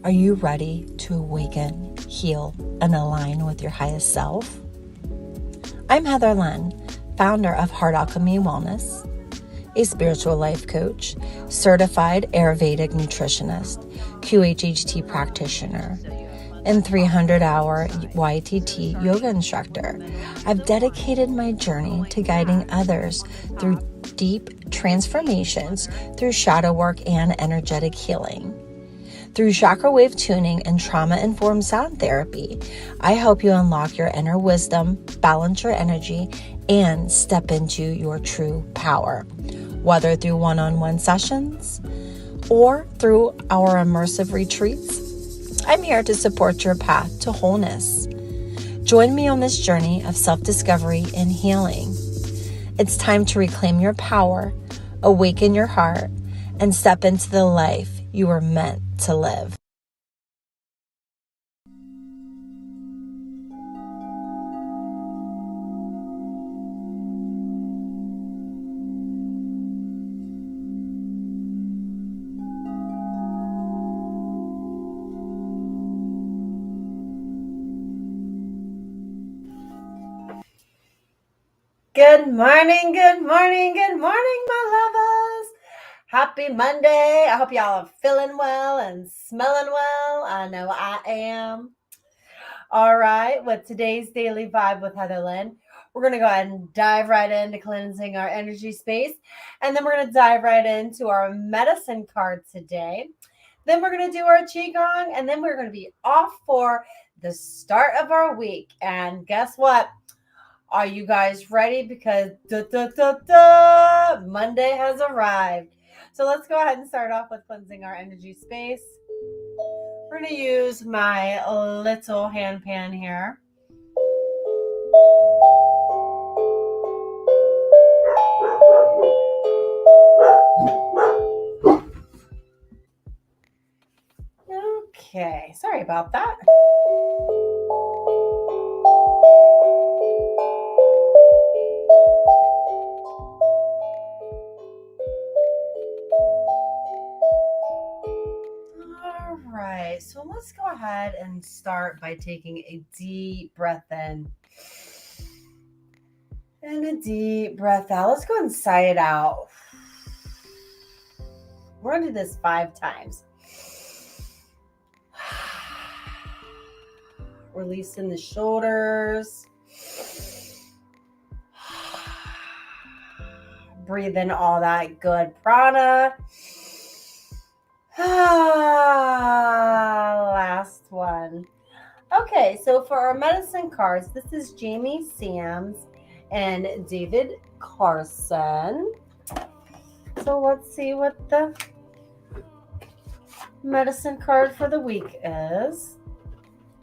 Are you ready to awaken, heal, and align with your highest self? I'm Heather Len, founder of Heart Alchemy Wellness, a spiritual life coach, certified Ayurvedic nutritionist, QHHT practitioner, and 300-hour YTT yoga instructor. I've dedicated my journey to guiding others through deep transformations through shadow work and energetic healing. Through Chakra Wave Tuning and trauma-informed sound therapy, I help you unlock your inner wisdom, balance your energy, and step into your true power. Whether through one-on-one sessions or through our immersive retreats, I'm here to support your path to wholeness. Join me on this journey of self-discovery and healing. It's time to reclaim your power, awaken your heart, and step into the life you were meant to live. Good morning, good morning, good morning, my lovers. Happy Monday. I hope y'all are feeling well and smelling well. I know I am. All right, with today's daily vibe with Heather Lynn, we're going to go ahead and dive right into cleansing our energy space. And then we're going to dive right into our medicine card today. Then we're going to do our Qigong, and then we're going to be off for the start of our week. And guess what? Are you guys ready? Because Monday has arrived. So let's go ahead and start off with cleansing our energy space. We're going to use my little hand pan here. Okay, sorry about that. All right, so let's go ahead and start by taking a deep breath in and a deep breath out. Let's go and sigh it out. We're going to do this 5 times. Releasing the shoulders. Breathe in all that good prana. Last one. Okay, so for our medicine cards, this is Jamie Sams and David Carson. So let's see what the medicine card for the week is.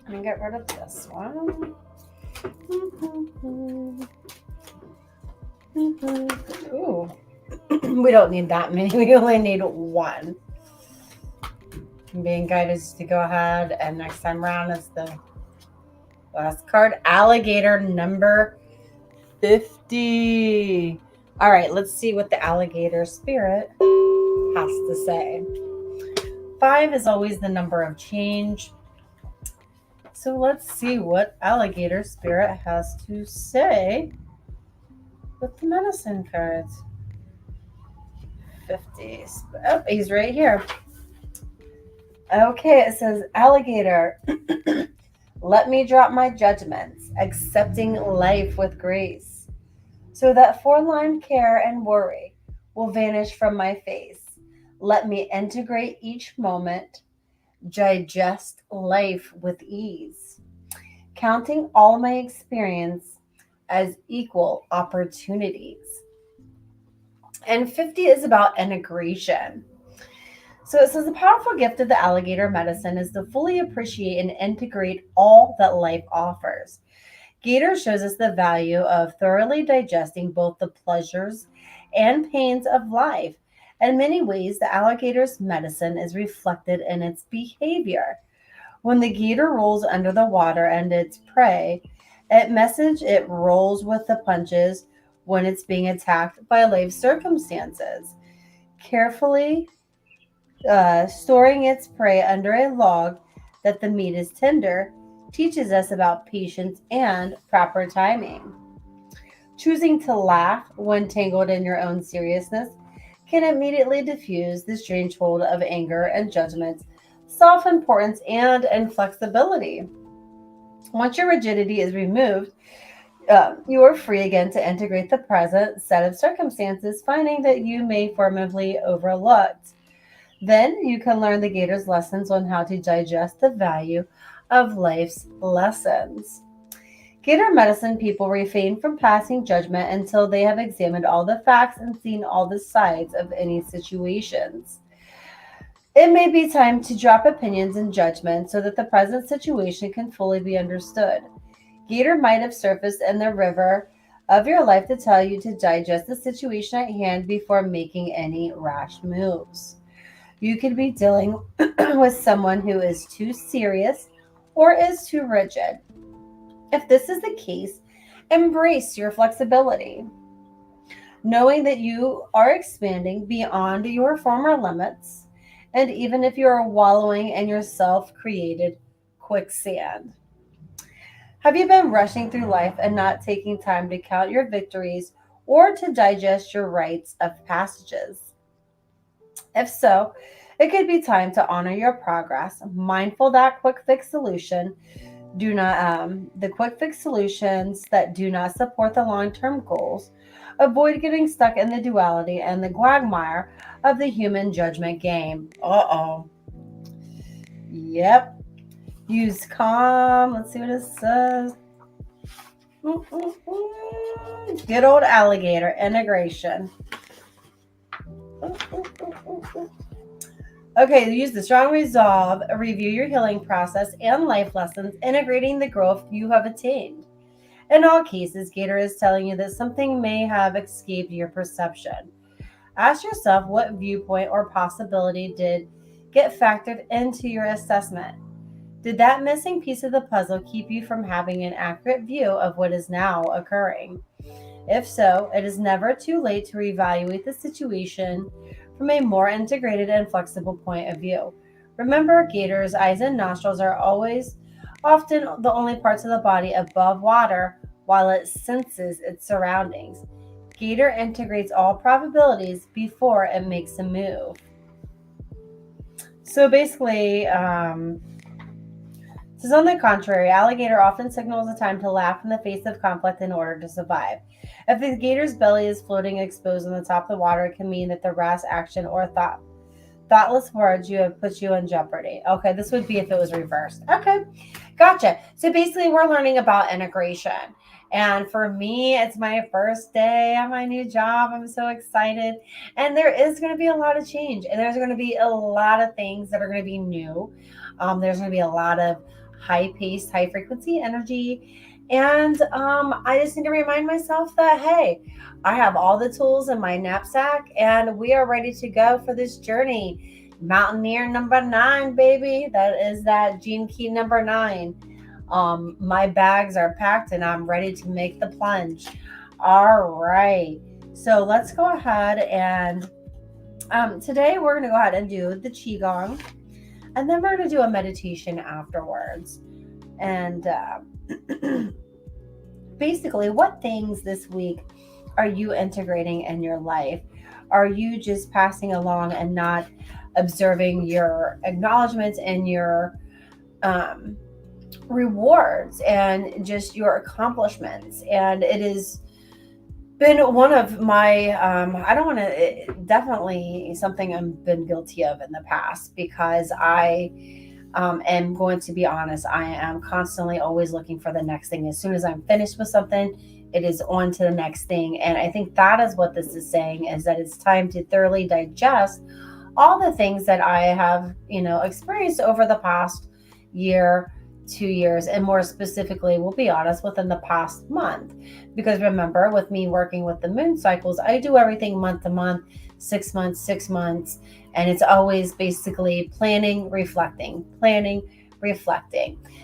Let me get rid of this one. Ooh, we don't need that many. We only need 1. I'm being guided to go ahead, and next time around is the last card, alligator number 50. All right, let's see what the alligator spirit has to say. 5 is always the number of change. So let's see what alligator spirit has to say with the medicine cards. 50. Oh, he's right here. Okay, it says, alligator, let me drop my judgments, accepting life with grace, so that forlorn care and worry will vanish from my face. Let me integrate each moment, digest life with ease, counting all my experience as equal opportunities. And 50 is about integration. So it says the powerful gift of the alligator medicine is to fully appreciate and integrate all that life offers. Gator shows us the value of thoroughly digesting both the pleasures and pains of life. In many ways, the alligator's medicine is reflected in its behavior. When the gator rolls under the water and its prey, it rolls with the punches when it's being attacked by life circumstances. Carefully Storing its prey under a log that the meat is tender teaches us about patience and proper timing. Choosing to laugh when tangled in your own seriousness can immediately diffuse the strange hold of anger and judgment, self importance, and inflexibility. Once your rigidity is removed, you are free again to integrate the present set of circumstances, finding that you may formerly overlooked. Then you can learn the Gator's lessons on how to digest the value of life's lessons. Gator medicine people refrain from passing judgment until they have examined all the facts and seen all the sides of any situations. It may be time to drop opinions and judgment so that the present situation can fully be understood. Gator might have surfaced in the river of your life to tell you to digest the situation at hand before making any rash moves. You could be dealing with someone who is too serious or is too rigid. If this is the case, embrace your flexibility, knowing that you are expanding beyond your former limits, and even if you are wallowing in your self created quicksand. Have you been rushing through life and not taking time to count your victories or to digest your rites of passages? If so, it could be time to honor your progress, mindful that quick fix solution do not the quick fix solutions that do not support the long-term goals. Avoid getting stuck in the duality and the quagmire of the human judgment game. Uh-oh. Yep. Use calm. Let's see what it says. Good old alligator integration. Okay, use the strong resolve, review your healing process and life lessons, integrating the growth you have attained. In all cases, Gator is telling you that something may have escaped your perception. Ask yourself what viewpoint or possibility did get factored into your assessment. Did that missing piece of the puzzle keep you from having an accurate view of what is now occurring? If so, it is never too late to reevaluate the situation from a more integrated and flexible point of view. Remember, Gator's eyes and nostrils are always often the only parts of the body above water while it senses its surroundings. Gator integrates all probabilities before it makes a move. So basically, says on the contrary, alligator often signals a time to laugh in the face of conflict in order to survive. If the gator's belly is floating exposed on the top of the water, it can mean that the rash action or thoughtless words you have put you in jeopardy. Okay, this would be if it was reversed. Okay, gotcha. So basically, we're learning about integration. And for me, it's my first day at my new job. I'm so excited. And there is going to be a lot of change. And there's going to be a lot of things that are going to be new. There's going to be a lot of high paced, high frequency energy. And I just need to remind myself that, hey, I have all the tools in my knapsack and we are ready to go for this journey. Mountaineer number 9, baby. That is that gene key number 9. My bags are packed and I'm ready to make the plunge. All right. So let's go ahead and today we're going to go ahead and do the Qigong. And then we're going to do a meditation afterwards. And basically, what things this week are you integrating in your life? Are you just passing along and not observing your acknowledgments and your rewards and just your accomplishments? And it has been one of my, I don't want to, definitely something I've been guilty of in the past because I am going to be honest, I am constantly always looking for the next thing. As soon as I'm finished with something, it is on to the next thing. And I think that is what this is saying, is that it's time to thoroughly digest all the things that I have, experienced over the past year, 2 years, and more specifically, we'll be honest, within the past month. Because remember, with me working with the moon cycles, I do everything month to month, 6 months, 6 months. And it's always basically planning, reflecting,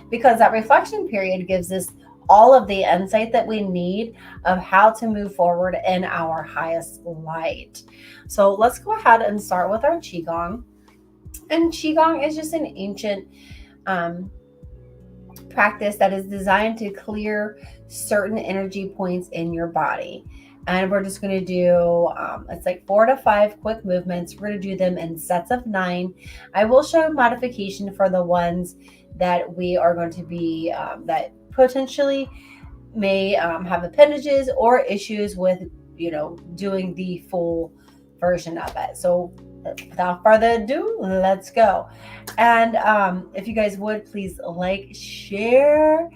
because that reflection period gives us all of the insight that we need of how to move forward in our highest light. So let's go ahead and start with our Qigong. And Qigong is just an ancient practice that is designed to clear certain energy points in your body. And we're just going to do, it's like 4 to 5 quick movements. We're going to do them in sets of 9. I will show modification for the ones that we are going to be, that potentially may have appendages or issues with, doing the full version of it. So without further ado, let's go. And if you guys would please like, share,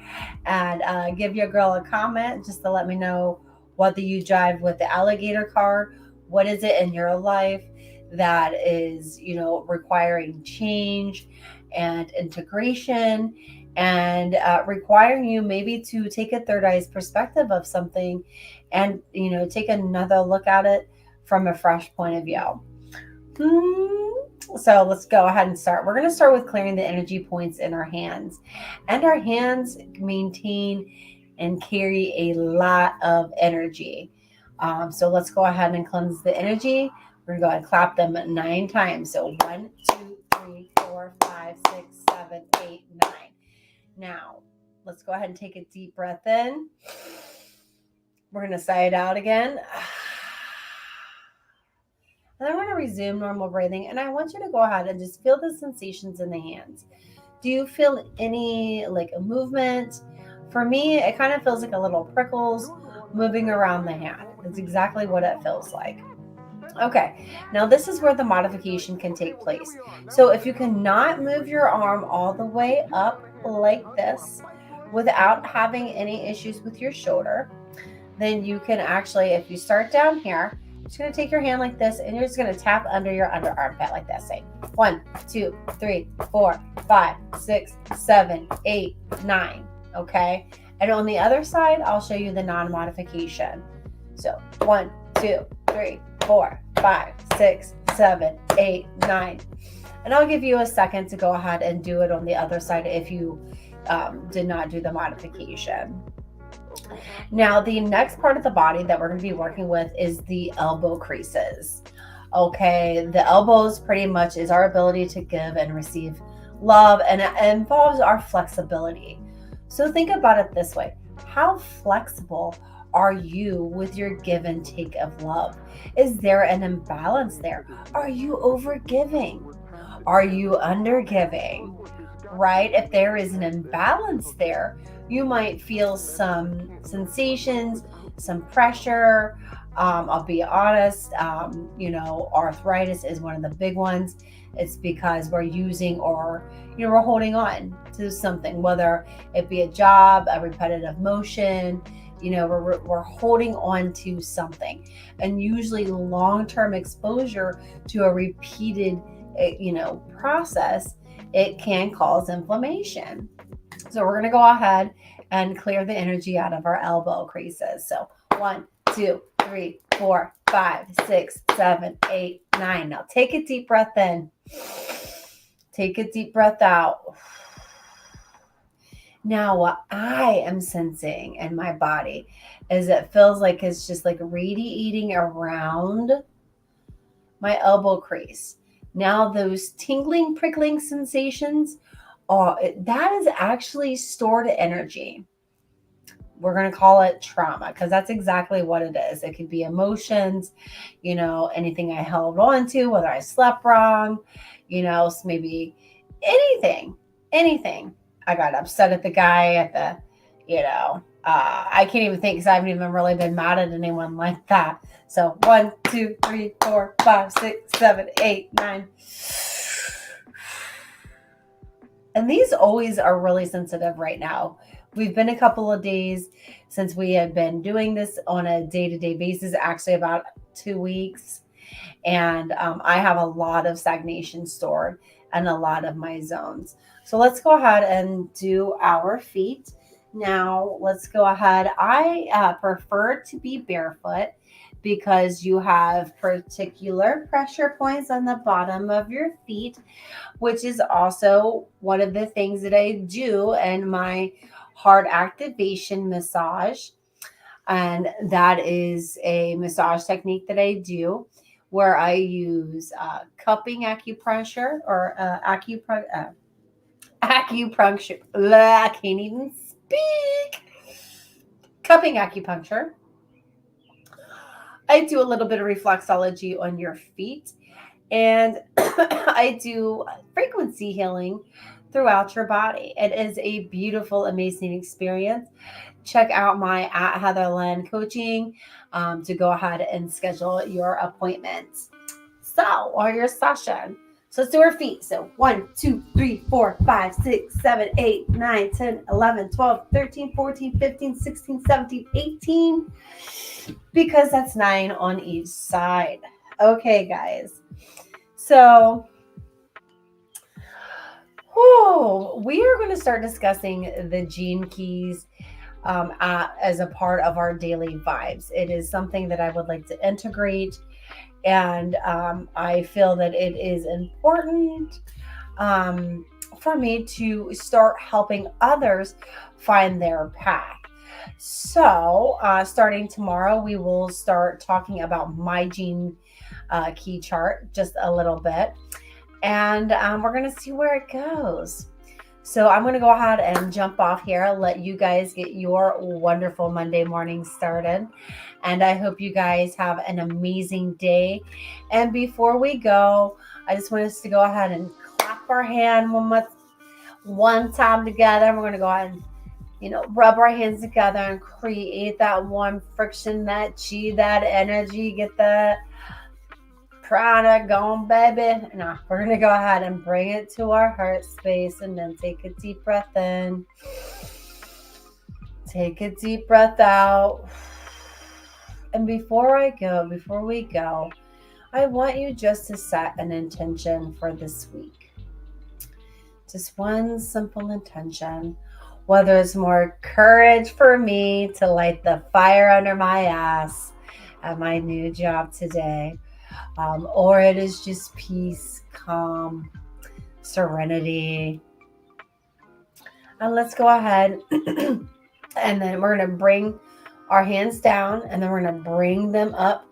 and give your girl a comment just to let me know whether you drive with the alligator card. What is it in your life that is, requiring change and integration, and requiring you maybe to take a third eye's perspective of something, and take another look at it from a fresh point of view. So let's go ahead and start. We're going to start with clearing the energy points in our hands. And our hands maintain and carry a lot of energy. So let's go ahead and cleanse the energy. We're going to go ahead and clap them 9 times. So 1, 2, 3, 4, 5, 6, 7, 8, 9. Now, let's go ahead and take a deep breath in. We're going to sigh it out again. And then we're going to resume normal breathing. And I want you to go ahead and just feel the sensations in the hands. Do you feel any like a movement? For me, it kind of feels like a little prickles moving around the hand. That's exactly what it feels like. Okay, now this is where the modification can take place. So if you cannot move your arm all the way up like this without having any issues with your shoulder, then you can actually, if you start down here, just going to take your hand like this, and you're just going to tap under your under armpit like that. Say 1, 2, 3, 4, 5, 6, 7, 8, 9. Okay. And on the other side, I'll show you the non-modification. So 1, 2, 3, 4, 5, 6, 7, 8, 9. And I'll give you a second to go ahead and do it on the other side if you did not do the modification. Now, the next part of the body that we're going to be working with is the elbow creases. Okay, the elbows pretty much is our ability to give and receive love, and it involves our flexibility. So think about it this way. How flexible are you with your give and take of love? Is there an imbalance there? Are you overgiving? Are you undergiving? Right? If there is an imbalance there, you might feel some sensations, some pressure. I'll be honest, arthritis is one of the big ones. It's because we're using or, we're holding on to something, whether it be a job, a repetitive motion, we're holding on to something. And usually long-term exposure to a repeated, process, it can cause inflammation. So we're going to go ahead and clear the energy out of our elbow creases. So 1, 2, 3, 4, 5, 6, 7, 8, 9. Now take a deep breath in. Take a deep breath out. Now what I am sensing in my body is it feels like it's just like radiating around my elbow crease. Now those tingling, prickling sensations, that is actually stored energy. We're going to call it trauma because that's exactly what it is. It could be emotions, anything I held on to, whether I slept wrong, maybe anything. I got upset at the guy at the, I can't even think because I haven't even really been mad at anyone like that. So 1, 2, 3, 4, 5, 6, 7, 8, 9. And these always are really sensitive right now. We've been a couple of days since we have been doing this on a day-to-day basis, actually about 2 weeks. And I have a lot of stagnation stored and a lot of my zones. So let's go ahead and do our feet. Now let's go ahead. I prefer to be barefoot because you have particular pressure points on the bottom of your feet, which is also one of the things that I do in my heart activation massage. And that is a massage technique that I do where I use cupping acupressure or acupuncture. Blah, I can't even speak. Cupping acupuncture. I do a little bit of reflexology on your feet, and I do frequency healing throughout your body. It is a beautiful, amazing experience. Check out my at Heather Lynn coaching to go ahead and schedule your appointments. So, or your session. So let's do our feet. So 1, 2, 3, 4, 5, 6, 7, 8, 9, 10, 11, 12, 13, 14, 15, 16, 17, 18. Because that's 9 on each side. Okay, guys. So we are going to start discussing the gene keys as a part of our daily vibes. It is something that I would like to integrate, and I feel that it is important for me to start helping others find their path. So starting tomorrow, we will start talking about my gene key chart just a little bit, and we're going to see where it goes. So I'm going to go ahead and jump off here, let you guys get your wonderful Monday morning started. And I hope you guys have an amazing day. And before we go, I just want us to go ahead and clap our hand one time together. And we're going to go ahead and, rub our hands together and create that one friction, that chi, that energy, get that prana going, baby. Now we're going to go ahead and bring it to our heart space, and then take a deep breath in. Take a deep breath out. And before we go, I want you just to set an intention for this week. Just one simple intention. Whether it's more courage for me to light the fire under my ass at my new job today, or it is just peace, calm, serenity. And let's go ahead and then we're going to bring our hands down, and then we're going to bring them up.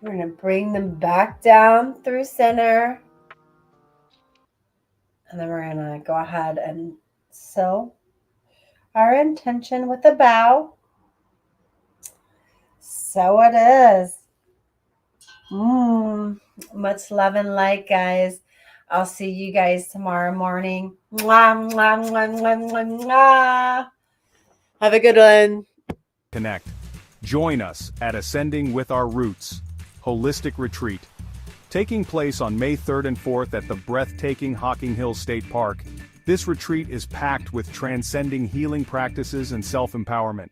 We're going to bring them back down through center. And then we're going to go ahead and seal our intention with a bow. So it is. Much love and light, guys. I'll see you guys tomorrow morning. Mwah, mwah, mwah, mwah, mwah, mwah. Have a good one. Connect. Join us at Ascending with Our Roots Holistic Retreat, taking place on May 3rd and 4th at the breathtaking Hocking Hills State Park. This retreat is packed with transcending healing practices and self-empowerment.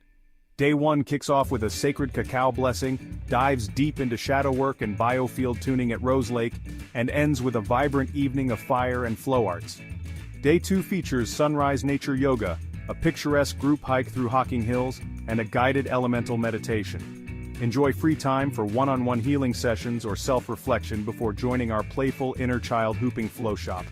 Day 1 kicks off with a sacred cacao blessing, dives deep into shadow work and biofield tuning at Rose Lake, and ends with a vibrant evening of fire and flow arts. Day 2 features sunrise nature yoga, a picturesque group hike through Hocking Hills, and a guided elemental meditation. Enjoy free time for one-on-one healing sessions or self-reflection before joining our playful inner child hooping flow shop.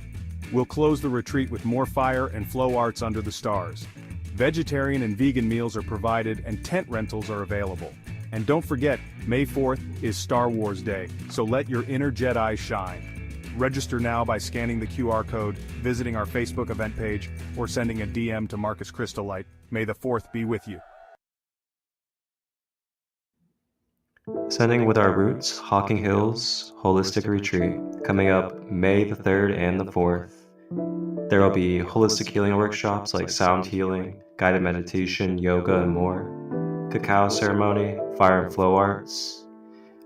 We'll close the retreat with more fire and flow arts under the stars. Vegetarian and vegan meals are provided, and tent rentals are available. And don't forget, May 4th is Star Wars Day, so let your inner Jedi shine. Register now by scanning the QR code, visiting our Facebook event page, or sending a DM to Marcus Crystallite. May the 4th be with you. Ascending with Our Roots Hocking Hills Holistic Retreat, coming up May the 3rd and the 4th. There will be holistic healing workshops like sound healing, guided meditation, yoga, and more, cacao ceremony, fire and flow arts.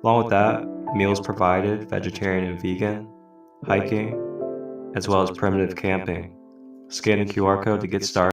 Along with that, meals provided, vegetarian and vegan, hiking, as well as primitive camping. Scan the QR code to get started.